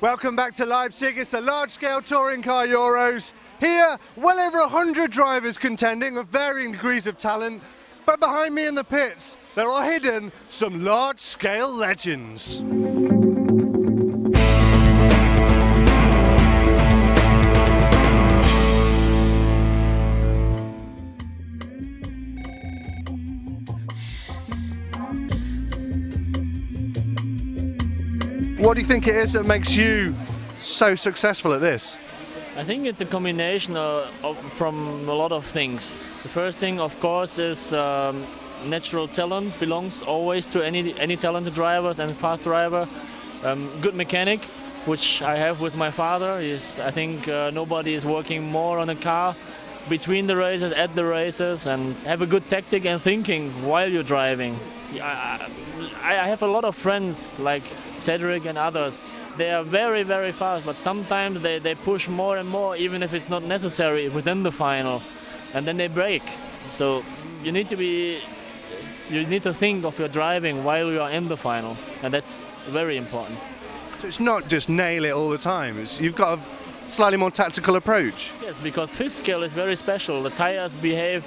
Welcome back to Leipzig. It's the large-scale touring car Euros. Here, well over 100 drivers contending of varying degrees of talent. But behind me in the pits, there are hidden some large-scale legends. What do you think it is that makes you so successful at this? I think it's a combination from a lot of things. The first thing, of course, is natural talent belongs always to any talented drivers and fast driver. Good mechanic, which I have with my father. I think nobody is working more on a car between the races, at the races, and have a good tactic and thinking while you're driving. I have a lot of friends like Cedric and others. They are very, very fast, but sometimes they push more and more, even if it's not necessary within the final, and then they break. So you need to think of your driving while you are in the final, and that's very important. So it's not just nail it all the time. You've got a slightly more tactical approach. Yes, because fifth scale is very special. The tires behave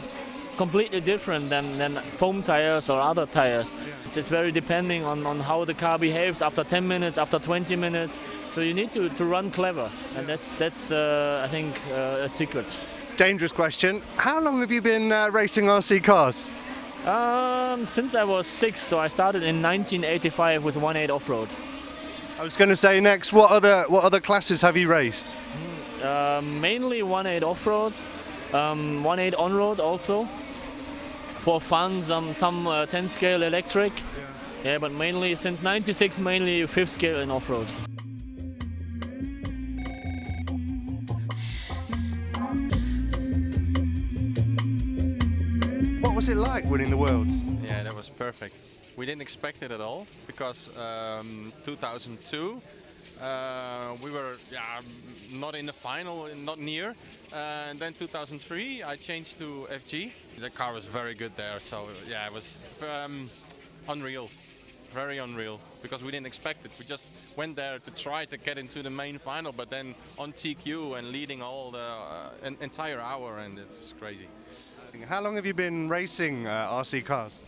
completely different than foam tires or other tires. Yeah. It's very depending on how the car behaves after 10 minutes, after 20 minutes. So you need to run clever, and that's I think a secret. Dangerous question. How long have you been racing RC cars? Since I was 6, so I started in 1985 with 1.8 off-road. I was going to say next, what other classes have you raced? Mainly 1.8 off-road, 1.8 on-road also. For fun, some 10 scale electric. Yeah, but mainly since '96, mainly 5th scale and off-road. What was it like winning the Worlds? Yeah, that was perfect. We didn't expect it at all because 2002 we were not in the final, not near. And then 2003 I changed to FG. The car was very good there, so yeah, it was unreal, very unreal, because we didn't expect it. We just went there to try to get into the main final, but then on TQ and leading all the entire hour, and it's just crazy. How long have you been racing RC cars?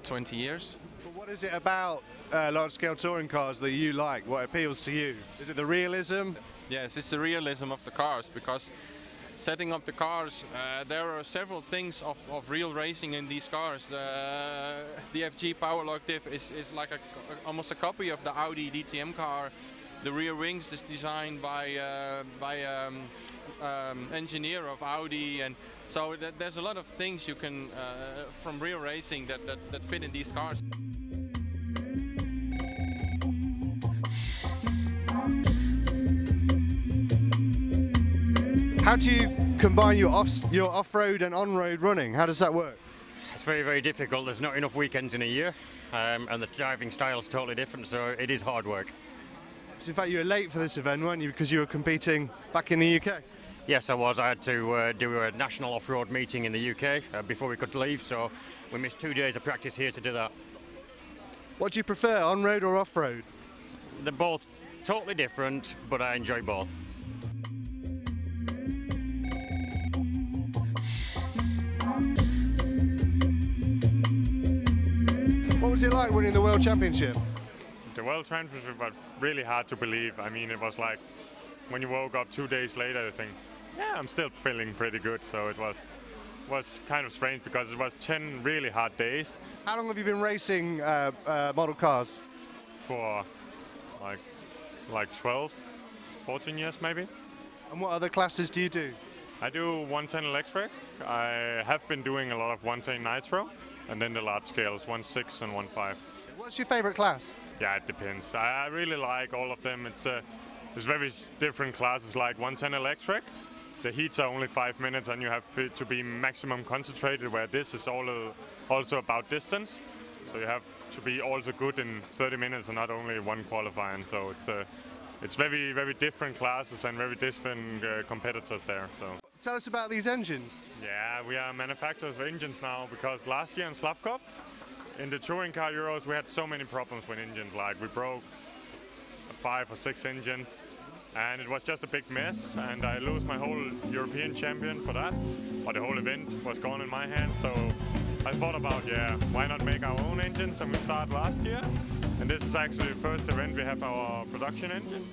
20 years. But what is it about large-scale touring cars that you like? What appeals to you? Is it the realism? Yes, it's the realism of the cars, because setting up the cars, there are several things of real racing in these cars. The FG Powerlock diff is like almost a copy of the Audi DTM car. The rear wings is designed by engineer of Audi, and so there's a lot of things you can from real racing that fit in these cars. How do you combine your off-road and on-road running? How does that work? It's very, very difficult. There's not enough weekends in a year, and the driving style is totally different, so it is hard work. So in fact, you were late for this event, weren't you, because you were competing back in the UK? Yes, I was. I had to do a national off-road meeting in the UK before we could leave, so we missed 2 days of practice here to do that. What do you prefer, on-road or off-road? They're both totally different, but I enjoy both. What was it like winning the World Championship? The World Championship was really hard to believe. I mean, it was like when you woke up 2 days later, you think, yeah, I'm still feeling pretty good. So it was kind of strange because it was 10 really hard days. How long have you been racing model cars? For like 12, 14 years maybe. And what other classes do you do? I do 110 electric. I have been doing a lot of 110 nitro, and then the large scales, 1.6 and 1.5. What's your favorite class? Yeah, it depends. I really like all of them. There's very different classes, like 110 electric. The heats are only 5 minutes and you have to be maximum concentrated, where this is also about distance. So you have to be also good in 30 minutes and not only one qualifying. So it's very, very different classes and very different competitors there. So. Tell us about these engines. Yeah, we are manufacturers of engines now, because last year in Slavkov, in the touring car Euros, we had so many problems with engines. Like we broke 5 or 6 engines, and it was just a big mess, and I lost my whole European champion for that, but the whole event was gone in my hands. So I thought about, yeah, why not make our own engines? And we started last year, and this is actually the first event we have our production engine.